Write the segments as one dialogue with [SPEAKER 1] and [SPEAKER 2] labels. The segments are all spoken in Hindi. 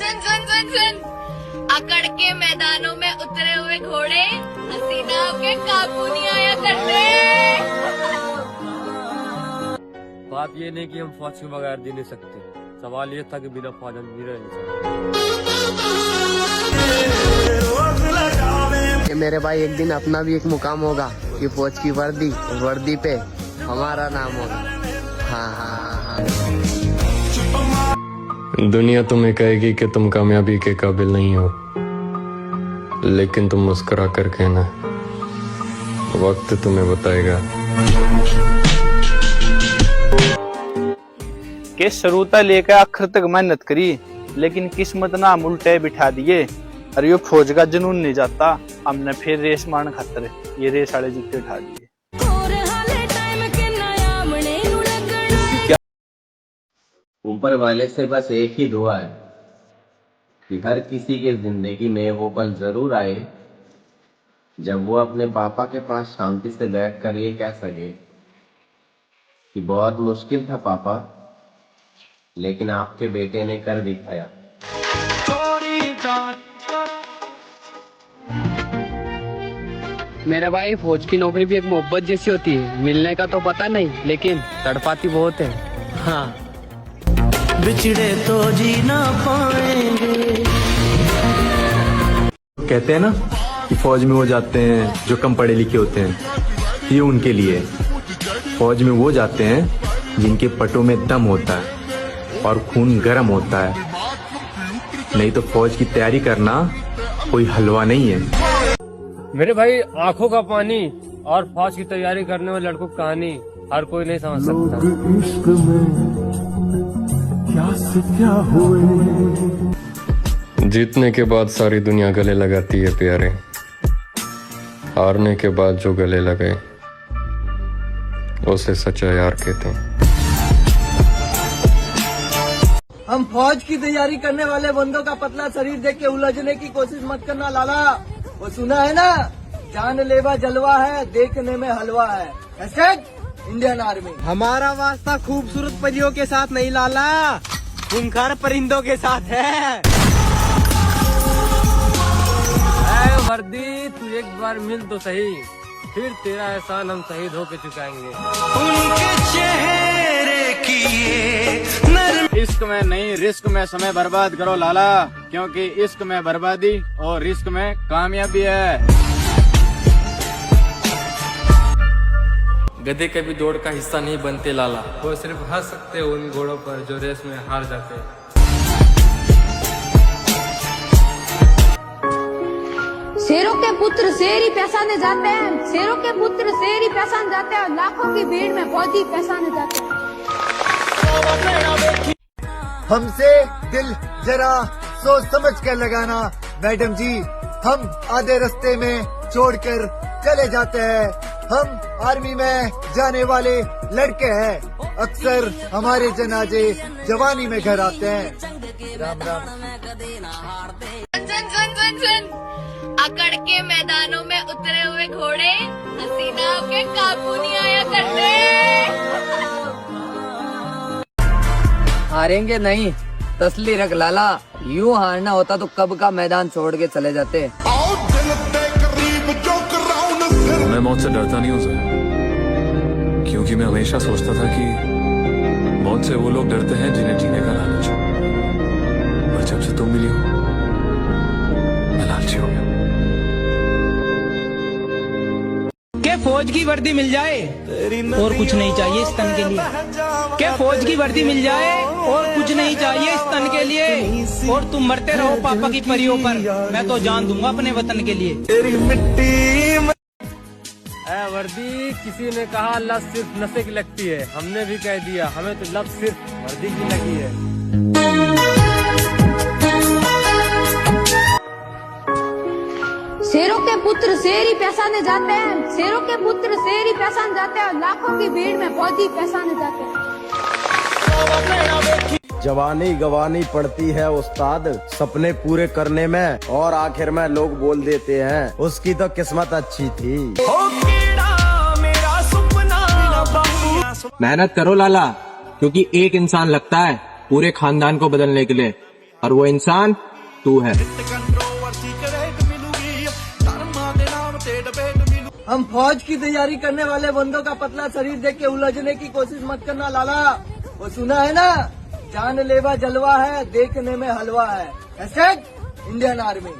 [SPEAKER 1] सुन अकड़ के मैदानों में उतरे हुए घोड़े हसीनाओं के काबू नहीं आया करते।
[SPEAKER 2] बात ये नहीं कि हम फौज के बगैर जी नहीं सकते, सवाल ये था कि बिना फौज हम जी नहीं सकते।
[SPEAKER 3] मेरे भाई एक दिन अपना भी एक मुकाम होगा कि फौज की वर्दी पे हमारा नाम होगा। हाँ हाँ हाँ हाँ।
[SPEAKER 4] दुनिया तुम्हें कहेगी कि तुम कामयाबी के काबिल नहीं हो, लेकिन तुम मुस्कुरा कर कहना, वक्त तुम्हें बताएगा।
[SPEAKER 5] के शुरूता लेकर आखिर तक मेहनत करी, लेकिन किस्मत नाम उल्टे बिठा दिए। अरे यो फौज का जुनून नहीं जाता, हमने फिर रेस मारने खातर ये रेस वाले जूते उठा दिए।
[SPEAKER 6] ऊपर वाले से बस एक ही दुआ है कि हर किसी के जिंदगी में वो पल जरूर आए जब वो अपने पापा के पास शांति से बैठ कर ये कह सके कि बहुत मुश्किल था पापा, लेकिन आपके बेटे ने कर दिखाया।
[SPEAKER 3] मेरे भाई फौज की नौकरी भी एक मोहब्बत जैसी होती है, मिलने का तो पता नहीं लेकिन तड़पाती बहुत है। हाँ,
[SPEAKER 7] बिछड़े तो जी ना पाएंगे।
[SPEAKER 8] कहते हैं ना कि फौज में वो जाते हैं जो कम पढ़े लिखे होते हैं, ये उनके लिए। फौज में वो जाते हैं जिनके पटों में दम होता है और खून गर्म होता है। नहीं तो फौज की तैयारी करना कोई हलवा नहीं है।
[SPEAKER 2] मेरे भाई आंखों का पानी और फौज की तैयारी करने वाले लड़कों की कहानी हर कोई नहीं समझ सकता।
[SPEAKER 7] इश्क में क्या से क्या हुए।
[SPEAKER 4] जीतने के बाद सारी दुनिया गले लगाती है प्यारे, हारने के बाद जो गले लगे उसे सच्चा यार कहते हैं।
[SPEAKER 7] हम फौज की तैयारी करने वाले बंदों का पतला शरीर देख के उलझने की कोशिश मत करना लाला। वो सुना है ना, जानलेवा जलवा है, देखने में हलवा है। Indian army.
[SPEAKER 3] हमारा वास्ता खूबसूरत परियों के साथ नहीं लाला, खूंखार परिंदों के साथ है।
[SPEAKER 2] वर्दी तू एक बार मिल तो सही, फिर तेरा एहसान हम शहीद होके चुकाएंगे।
[SPEAKER 7] उनके चेहरे की
[SPEAKER 5] इश्क में नहीं रिस्क में समय बर्बाद करो लाला, क्योंकि इश्क में बर्बादी और रिस्क में कामयाबी है।
[SPEAKER 2] गधे कभी दौड़ का हिस्सा नहीं बनते लाला, वो सिर्फ हंस सकते उन घोड़ों पर जो रेस में हार जाते।
[SPEAKER 1] शेरों के पुत्र शेर ही पहचाने जाते हैं, शेरों के पुत्र शेर ही पहचान जाते हैं, लाखों की भीड़ में फौजी पहचाने जाते हैं।
[SPEAKER 7] हमसे दिल जरा सोच समझ कर लगाना मैडम जी, हम आधे रास्ते में छोड़कर चले जाते हैं। हम आर्मी में जाने वाले लड़के हैं, अक्सर हमारे जनाजे जवानी में घर आते हैं। राम राम।
[SPEAKER 1] सुन अकड़ के मैदानों में उतरे हुए घोड़े हसीनाओं के काबू नहीं आया करते।
[SPEAKER 3] हारेंगे नहीं, तसली रख लाला, यूं हारना होता तो कब का मैदान छोड़ के चले जाते।
[SPEAKER 8] मैं मौत से डरता नहीं हूँ सर, क्योंकि मैं हमेशा सोचता था कि मौत से वो लोग डरते हैं जिन्हें जीने का लालच हो। और जब से तुम मिली हो मैं लालची हो गया।
[SPEAKER 9] क्या फौज की वर्दी मिल जाए और कुछ नहीं चाहिए इस तन के लिए। क्या फौज की वर्दी मिल जाए और कुछ नहीं चाहिए इस तन के लिए। और तुम मरते रहो पापा की परियों पर, मैं तो जान दूंगा अपने वतन के लिए।
[SPEAKER 7] तेरी मिट्टी
[SPEAKER 2] वर्दी किसी ने कहा लत सिर्फ नशे की लगती है, हमने भी कह दिया हमें तो लत सिर्फ वर्दी की लगी है।
[SPEAKER 1] शेरों के पुत्र शेर ही पहचाने जाते हैं, शेरों के पुत्र शेर ही पहचान जाते हैं, लाखों की भीड़ में फौजी पहचाने जाते हैं।
[SPEAKER 10] जवानी गवानी पड़ती है उस्ताद, सपने पूरे करने में, और आखिर में लोग बोल देते हैं उसकी तो किस्मत अच्छी थी।
[SPEAKER 9] मेहनत करो लाला, क्योंकि एक इंसान लगता है पूरे खानदान को बदलने के लिए।
[SPEAKER 8] और वो इंसान तू है।
[SPEAKER 10] हम फौज की तैयारी करने वाले बंदों का पतला शरीर देख के उलझने की कोशिश मत करना लाला। वो सुना है ना, जानलेवा जलवा है, देखने में हलवा है। Indian army.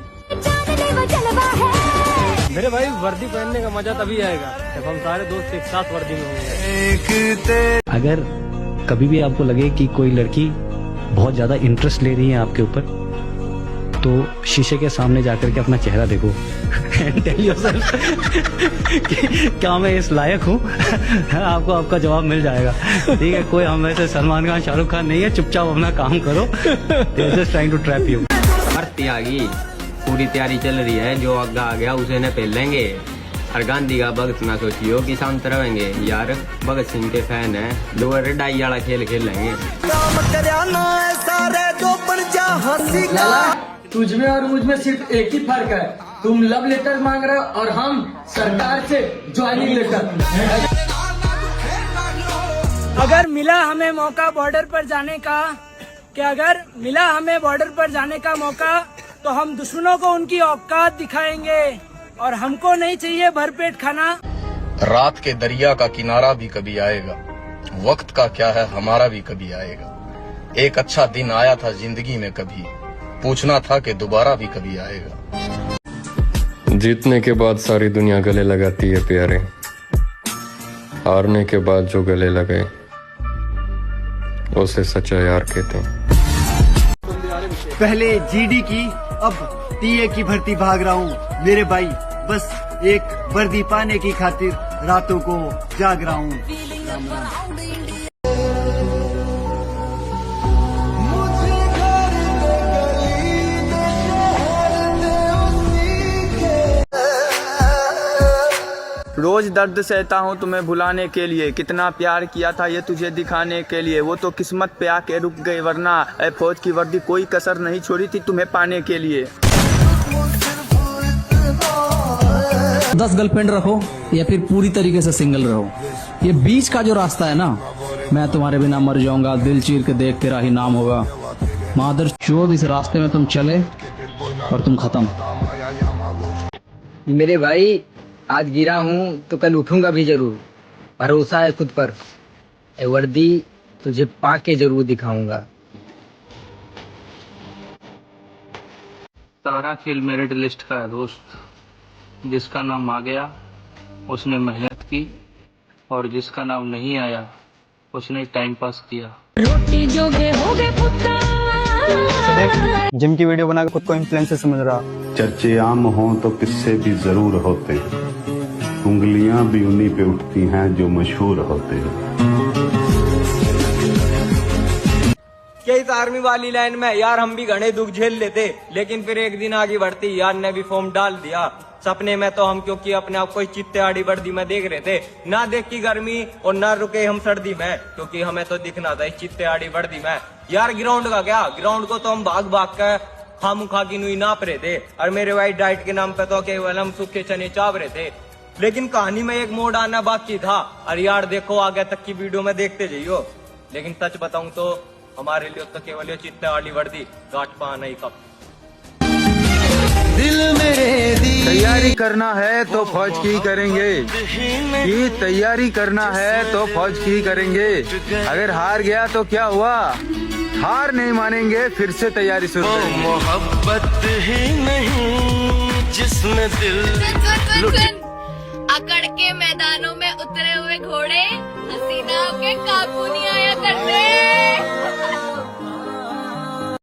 [SPEAKER 2] मेरे भाई वर्दी पहनने का मजा तभी आएगा जब हम सारे दोस्त एक साथ वर्दी में होंगे।
[SPEAKER 11] अगर कभी भी आपको लगे कि कोई लड़की बहुत ज्यादा इंटरेस्ट ले रही है आपके ऊपर, तो शीशे के सामने जाकर के अपना चेहरा देखो एंड टेल योरसेल्फ कि क्या मैं इस लायक हूँ। आपको आपका जवाब मिल जाएगा। ठीक है, कोई हम वैसे सलमान खान शाहरुख खान नहीं है, चुपचाप अपना काम करो। They are just trying to trap you.
[SPEAKER 6] भर्ती आ गई, पूरी तैयारी चल रही है, जो आगा आ गया उसे न पहन लेंगे। और गांधी का भगत ना सोचियो कि शांत रहेंगे यार, भगत सिंह के फैन है, दो डाई वाला खेल खेलेंगे।
[SPEAKER 10] तुझ में और मुझ में सिर्फ एक ही फर्क है, तुम लव लेटर मांग रहे हो और हम सरकार से ज्वाइनिंग लेटर।
[SPEAKER 9] अगर मिला हमें मौका बॉर्डर पर जाने का, अगर मिला हमें बॉर्डर पर जाने का मौका, तो हम दुश्मनों को उनकी औकात दिखाएंगे और हमको नहीं चाहिए भरपेट खाना।
[SPEAKER 12] रात के दरिया का किनारा भी कभी आएगा, वक्त का क्या है हमारा भी कभी आएगा। एक अच्छा दिन आया था जिंदगी में कभी, पूछना था कि दोबारा भी कभी आएगा।
[SPEAKER 4] जीतने के बाद सारी दुनिया गले लगाती है प्यारे, हारने के बाद जो गले लगे उसे सच्चा यार कहते हैं।
[SPEAKER 7] पहले जीडी की, अब टीए की भर्ती भाग रहा हूँ मेरे भाई, बस एक वर्दी पाने की खातिर रातों को जाग रहा हूँ। राम राम।
[SPEAKER 5] रोज दर्द सहता हूँ तुम्हें भुलाने के लिए, कितना प्यार किया था ये तुझे दिखाने के लिए। वो तो किस्मत पे आके रुक गए, वरना ऐ फौज की वर्दी कोई कसर नहीं छोड़ी थी तुम्हें पाने के लिए।
[SPEAKER 11] 10 गर्लफ्रेंड रखो या फिर पूरी तरीके से सिंगल रहो, ये बीच का जो रास्ता है ना, मैं तुम्हारे बिना मर जाऊंगा, दिल चीर के देख तेरा ही नाम होगा। मादर चोद, इस रास्ते में तुम चले और तुम खत्म।
[SPEAKER 3] मेरे भाई आज गिरा हूँ तो कल उठूंगा भी जरूर, भरोसा है खुद पर, ए वर्दी तुझे पाके जरूर दिखाऊंगा।
[SPEAKER 5] सारा खेल मेरिट लिस्ट का है दोस्त, जिसका नाम आ गया उसने मेहनत की और जिसका नाम नहीं आया उसने टाइम पास किया।
[SPEAKER 10] जिम की वीडियो बनाकर खुद को इन्फ्लुएंसर समझ रहा।
[SPEAKER 12] चर्चे आम हों तो किस्से भी जरूर होते हैं, उंगलियां भी उन्हीं पे उठती हैं जो मशहूर होते हैं।
[SPEAKER 10] क्या इस आर्मी वाली लाइन में यार हम भी घने दुख झेल लेते, लेकिन फिर एक दिन आगे बढ़ती यार ने भी फॉर्म डाल दिया। सपने में तो हम क्योंकि अपने आप को चित्ते आड़ी वर्दी में देख रहे थे, ना देख की गर्मी और ना रुके हम सर्दी में, क्योंकि हमें तो दिखना था इस चित्ते आड़ी वर्दी में। यार ग्राउंड का क्या, ग्राउंड को तो हम भाग भाग कर हम खा की नुई नाप रहे थे, और मेरे वाइट डाइट के नाम पे तो केवल हम सूखे चने चाप रहे थे। लेकिन कहानी में एक मोड़ आना बाकी था, और यार देखो आगे तक की वीडियो में देखते जाइयो। लेकिन सच बताऊं तो हमारे लिए तो केवल ये चित्ते वाली वर्दी गांठ पाना ही कब।
[SPEAKER 5] तैयारी करना है तो फौज की करेंगे, ये तैयारी करना है तो फौज की करेंगे। अगर हार गया तो क्या हुआ, हार नहीं मानेंगे, फिर से तैयारी शुरू करेंगे।
[SPEAKER 13] मोहब्बत ही नहीं जिसमें दिल
[SPEAKER 1] अकड़ के मैदानों में उतरे हुए घोड़े, हसीनाओं के काबू नहीं